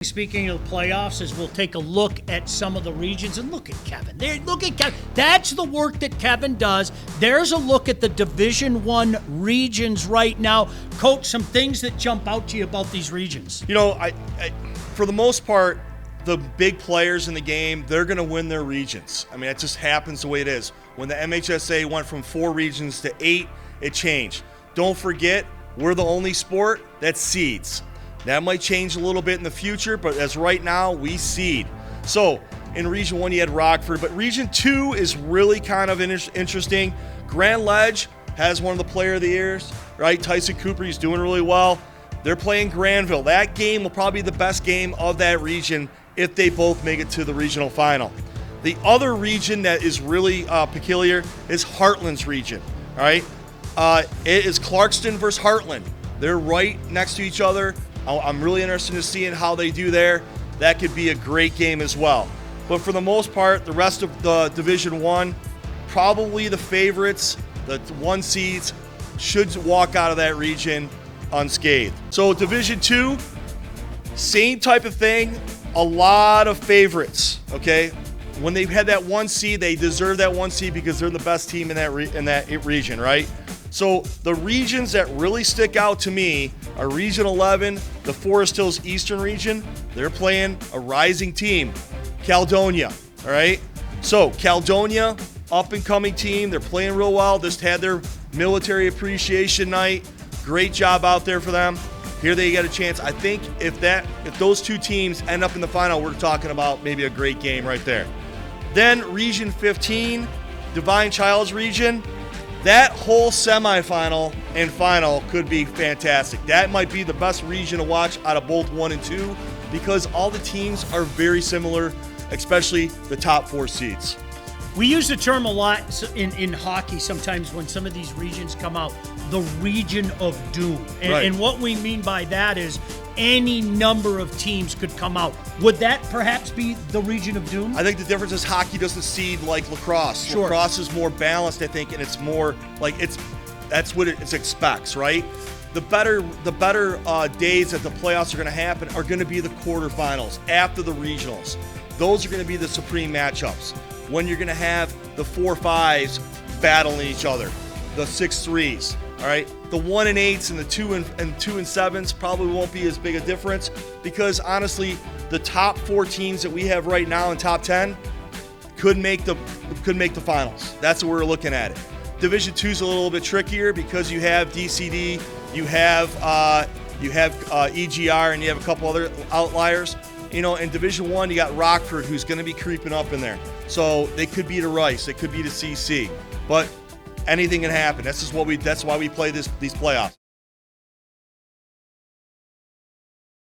Speaking of the playoffs, as we'll take a look at some of the regions, and look at Kevin. Look at Kevin. That's the work that Kevin does. There's a look at the Division I regions right now. Coach, some things that jump out to you about these regions. You know, I for the most part, the big players in the game, they're going to win their regions. I mean, it just happens the way it is. When the MHSAA went from 4 regions to 8, it changed. Don't forget, we're the only sport that seeds. That might change a little bit in the future, but as right now, we seed. So in Region 1, you had Rockford, but Region 2 is really kind of interesting. Grand Ledge has one of the player of the years, right? Tyson Cooper, he's doing really well. They're playing Granville. That game will probably be the best game of that region if they both make it to the regional final. The other region that is really peculiar is Heartland's region, all right? It is Clarkston versus Heartland. They're right next to each other. I'm really interested in seeing how they do there. That could be a great game as well. But for the most part, the rest of the Division I, probably the favorites, the 1 seeds, should walk out of that region unscathed. So Division II, same type of thing, a lot of favorites, okay? When they've had that 1 seed, they deserve that 1 seed because they're the best team in that region, right? So the regions that really stick out to me are Region 11, the Forest Hills Eastern region. They're playing a rising team, Caledonia, all right? So Caledonia, up-and-coming team. They're playing real well. Just had their military appreciation night. Great job out there for them. Here they get a chance. I think if those 2 teams end up in the final, we're talking about maybe a great game right there. Then Region 15, Divine Child's region. That whole semifinal and final could be fantastic. That might be the best region to watch out of both 1 and 2 because all the teams are very similar, especially the top 4 seeds. We use the term a lot in hockey sometimes when some of these regions come out, the region of doom. And what we mean by that is any number of teams could come out. Would that perhaps be the region of doom? I think the difference is hockey doesn't seed like lacrosse. Sure. Lacrosse is more balanced, I think, and it's more like that's what it expects, right? The better days that the playoffs are going to happen are going to be the quarterfinals after the regionals. Those are going to be the supreme matchups when you're going to have the 4-5s battling each other, the 6-3s. All right, the 1 and 8s and the 2 and 7s probably won't be as big a difference because honestly, the top 4 teams that we have right now in top 10 could make the finals. That's what we're looking at it. Division 2 is a little bit trickier because you have DCD, you have EGR, and you have a couple other outliers. You know, in Division 1, you got Rockford, who's going to be creeping up in there. So they could be to Rice, they could be to CC, but anything can happen. That's why we play these playoffs.